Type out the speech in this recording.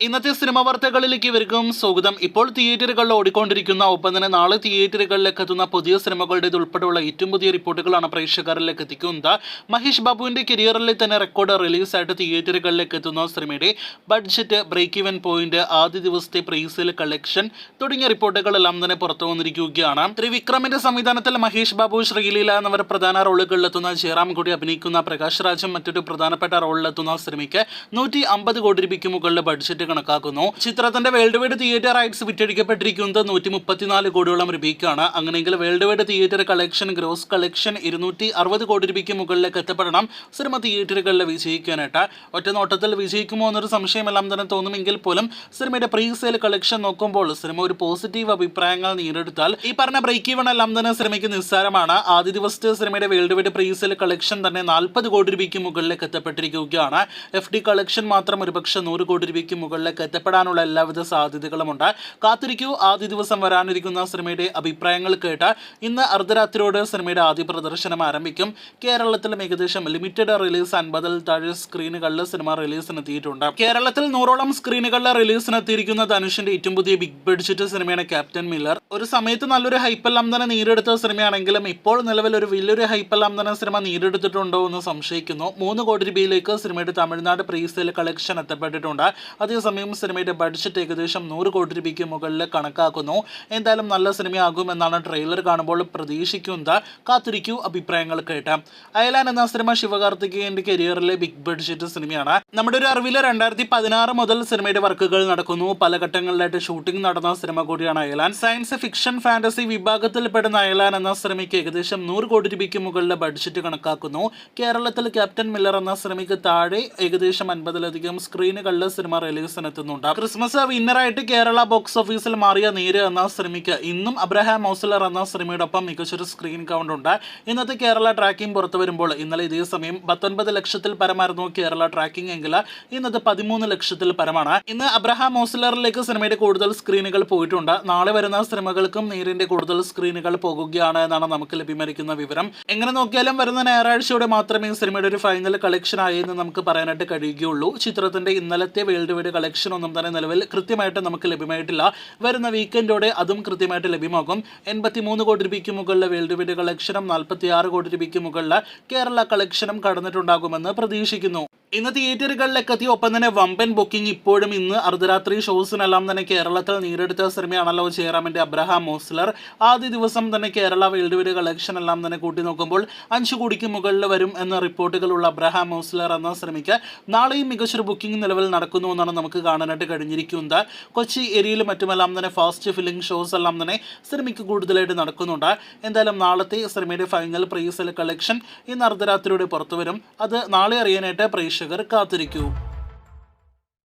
ഇന്നത്തെ സിനിമ വാർത്തകളിലേക്ക് ഇവർക്കും സ്വാഗതം. ഇപ്പോൾ തിയേറ്ററുകളിൽ ഓടിക്കൊണ്ടിരിക്കുന്ന ഒപ്പം തന്നെ നാളെ തിയേറ്ററുകളിലേക്ക് എത്തുന്ന പുതിയ സിനിമകളുടെ ഉൾപ്പെടെയുള്ള ഏറ്റവും പുതിയ റിപ്പോർട്ടുകളാണ് പ്രേക്ഷകരിലേക്ക് എത്തിക്കുന്നത്. മഹേഷ് ബാബുവിന്റെ കരിയറിൽ തന്നെ റെക്കോർഡ് റിലീസായിട്ട് തിയേറ്ററുകളിലേക്ക് എത്തുന്ന സിനിമയുടെ ബഡ്ജറ്റ്, ബ്രേക്ക് ഈവൻ പോയിന്റ്, ആദ്യ ദിവസത്തെ പ്രീസെയിൽ കളക്ഷൻ തുടങ്ങിയ റിപ്പോർട്ടുകളെല്ലാം തന്നെ പുറത്തു വന്നിരിക്കുകയാണ്. ത്രിവിക്രമിന്റെ സംവിധാനത്തിൽ മഹേഷ് ബാബു, ശ്രീലീല എന്നിവർ പ്രധാന റോളുകളിലെത്തുന്ന ജയറാം കൂടി അഭിനയിക്കുന്ന പ്രകാശ് രാജും മറ്റൊരു പ്രധാനപ്പെട്ട റോളിലെത്തുന്ന സിനിമയ്ക്ക് 150 കോടി രൂപയ്ക്ക് മുകളിൽ ബഡ്ജറ്റ് കണക്കാക്കുന്നു. ചിത്രത്തിന്റെ വേൾഡ് വൈഡ് തിയേറ്റർ റൈറ്റ്സ് വിറ്റഴിക്കപ്പെട്ടിരിക്കുന്നത് 134 കോടിയോളം രൂപയ്ക്കാണ്. അങ്ങനെയെങ്കിൽ world wide theatre collection, gross collection 260 കോടി രൂപയ്ക്ക് മുകളിലേക്ക് എത്തപ്പെടണം സിനിമ തിയേറ്ററുകളിൽ വിജയിക്കാനായിട്ട്. ഒറ്റ നോട്ടത്തിൽ വിജയിക്കുമോ എന്നൊരു സംശയമെല്ലാം തന്നെ തോന്നുമെങ്കിൽ പോലും സിനിമയുടെ പ്രീ സെയിൽ കളക്ഷൻ നോക്കുമ്പോൾ സിനിമ ഒരു പോസിറ്റീവ് അഭിപ്രായങ്ങൾ നേടിയെടുത്താൽ ഈ പറഞ്ഞ ബ്രേക്ക് ഈവൺ എല്ലാം തന്നെ സിനിമയ്ക്ക് നിസ്സാരമാണ്. ആദ്യ ദിവസത്തെ സിനിമയുടെ world wide pre sale collection തന്നെ 40 കോടി രൂപയ്ക്ക് മുകളിലേക്ക് എത്തപ്പെട്ടിരിക്കുകയാണ്. FD കളക്ഷൻ മാത്രം ഒരുപക്ഷെ 100 കോടി രൂപയ്ക്ക് മുകളിലേക്ക് എത്തപ്പെടാനുള്ള എല്ലാവിധ സാധ്യതകളുമുണ്ട്. കാത്തിരിക്കൂ, ആദ്യ ദിവസം വരാനിരിക്കുന്ന സിനിമയുടെ അഭിപ്രായങ്ങൾ കേട്ട് ഇന്ന് അർദ്ധരാത്രിയോടെ സിനിമയുടെ ആദ്യ പ്രദർശനം ആരംഭിക്കും. കേരളത്തിലും ഏകദേശം ലിമിറ്റഡ് റിലീസ് 50-ൽ താഴെ സ്ക്രീനുകളിൽ സിനിമ റിലീസിനെത്തിയിട്ടുണ്ട്. കേരളത്തിൽ 100ഓളം സ്ക്രീനുകളിൽ റിലീസിനെത്തിയിരിക്കുന്ന ധനുഷിന്റെ ഏറ്റവും പുതിയ ബിഗ് ബഡ്ജറ്റ് സിനിമയാണ് ക്യാപ്റ്റൻ മില്ലർ. ഒരു സമയത്ത് നല്ലൊരു ഹൈപ്പെല്ലാം തന്നെ നേടിയെടുത്ത സിനിമയാണെങ്കിലും ഇപ്പോൾ നിലവിൽ ഒരു വലിയൊരു ഹൈപ്പെല്ലാം തന്നെ സിനിമ നേടിയെടുത്തിട്ടുണ്ടോ എന്ന് സംശയിക്കുന്നു. 3 കോടി രൂപയിലേക്ക് സിനിമയുടെ തമിഴ്നാട് പ്രീസെയിൽ കളക്ഷൻ എത്തപ്പെട്ടിട്ടുണ്ട്. അതേസമയം സിനിമയുടെ ബഡ്ജറ്റ് ഏകദേശം 100 കോടി രൂപയ്ക്ക് മുകളിൽ കണക്കാക്കുന്നു. എന്തായാലും നല്ല സിനിമയാകുമെന്നാണ് ട്രെയിലർ കാണുമ്പോൾ പ്രതീക്ഷിക്കുന്നത്. കാത്തിരിക്കൂ, അഭിപ്രായങ്ങൾ കേട്ട്. അയലാൻ എന്ന സിനിമ ശിവകാർത്തികേയന്റെ കരിയറിലെ ബിഗ് ബഡ്ജറ്റ് സിനിമയാണ്. നമ്മുടെ ഒരു അറിവിൽ 2016 മുതൽ സിനിമയുടെ വർക്കുകൾ നടക്കുന്നു. പല ഘട്ടങ്ങളിലായിട്ട് ഷൂട്ടിംഗ് നടന്ന സിനിമ കൂടിയാണ് അയലാൻ. സയൻസ് ഫിക്ഷൻ ഫാന്റസി വിഭാഗത്തിൽപ്പെടുന്ന അയലാൻ എന്ന സിനിമയ്ക്ക് ഏകദേശം 100 കോടി രൂപയ്ക്ക് മുകളിൽ ബഡ്ജറ്റ് കണക്കാക്കുന്നു. കേരളത്തിൽ ക്യാപ്റ്റൻ മില്ലർ എന്ന സിനിമയ്ക്ക് താഴെ ഏകദേശം 50-ലധികം സ്ക്രീനുകളിൽ സിനിമ റിലീസിനെത്തുന്നുണ്ട്. ക്രിസ്മസ് വിന്നറായിട്ട് കേരള ബോക്സ് ഓഫീസിൽ മാറിയ നേര് എന്ന സിനിമയ്ക്ക് ഇന്നും അബ്രഹാം ഓസ്ലർ എന്ന സിനിമയോടൊപ്പം മികച്ചൊരു സ്ക്രീൻ കൗണ്ട് ഉണ്ട്. ഇന്നത്തെ കേരള ട്രാക്കിംഗ് പുറത്തു വരുമ്പോൾ ഇന്നലെ ഇതേ സമയം 19 ലക്ഷത്തിൽ പരമായിരുന്നു കേരള ട്രാക്കിംഗ് എങ്കിൽ ഇന്നത്തെ 13 ലക്ഷത്തിൽ പരമാണ്. ഇന്ന് അബ്രഹാം ഓസ്ലറിലേക്ക് സിനിമയുടെ കൂടുതൽ സ്ക്രീനുകൾ പോയിട്ടുണ്ട്. നാളെ വരുന്ന സിനിമകൾക്കും നേരിന്റെ കൂടുതൽ സ്ക്രീനുകൾ പോകുകയാണ് എന്നാണ് നമുക്ക് ലഭ്യമായിരിക്കുന്ന വിവരം. എങ്ങനെ നോക്കിയാലും വരുന്ന ഞായറാഴ്ചയോടെ മാത്രമേ സിനിമയുടെ ഒരു ഫൈനൽ കളക്ഷൻ ആയി എന്ന് നമുക്ക് പറയാനായിട്ട് കഴിയുകയുള്ളൂ. ചിത്രത്തിന്റെ ഇന്നലത്തെ വേൾഡ് വൈഡ് കളക്ഷൻ ഒന്നും തന്നെ നിലവിൽ കൃത്യമായിട്ട് നമുക്ക് ലഭ്യമായിട്ടില്ല. വരുന്ന വീക്കെൻഡോടെ അതും കൃത്യമായിട്ട് ലഭ്യമാകും. 83 കോടി രൂപയ്ക്ക് മുകളിൽ വേൾഡ് വൈഡ് കളക്ഷനും 46 കോടി രൂപയ്ക്ക് മുകളിൽ കേരള കളക്ഷനും കടന്നിട്ടുണ്ടാകുമെന്ന് പ്രതീക്ഷിക്കുന്നു. ഇന്ന് തിയേറ്ററുകളിലേക്ക് എത്തി. ഒപ്പം തന്നെ വമ്പൻ ബുക്കിംഗ് ഇപ്പോഴും ഇന്ന് അർദ്ധരാത്രി ഷോസിനെല്ലാം തന്നെ കേരളത്തിൽ നേടിയെടുത്ത സിനിമയാണല്ലോ ജയറാമിന്റെ അബ്രഹാം ഓസ്ലർ. ആദ്യ ദിവസം തന്നെ കേരള വേൾഡ് വൈഡ് കളക്ഷൻ എല്ലാം തന്നെ കൂട്ടി നോക്കുമ്പോൾ 5 കോടിക്ക് മുകളിൽ വരും എന്ന റിപ്പോർട്ടുകളുള്ള അബ്രഹാം ഓസ്ലർ എന്ന സിനിമയ്ക്ക് നാളെയും മികച്ചൊരു ബുക്കിംഗ് നിലവിൽ നടക്കുന്നു എന്നാണ് നമുക്ക് കാണാനായിട്ട് കഴിഞ്ഞിരിക്കുന്നത്. കൊച്ചി ഏരിയയിലും മറ്റുമെല്ലാം തന്നെ ഫാസ്റ്റ് ഫില്ലിംഗ് ഷോസ് എല്ലാം തന്നെ സിനിമയ്ക്ക് കൂടുതലായിട്ട് നടക്കുന്നുണ്ട്. എന്തായാലും നാളത്തെ സിനിമയുടെ ഫൈനൽ പ്രീസെയിൽ കളക്ഷൻ ഇന്ന് അർദ്ധരാത്രിയോടെ പുറത്തുവരും. അത് നാളെ അറിയാനായിട്ട് പ്രേക്ഷകർ കാത്തിരിക്കൂ.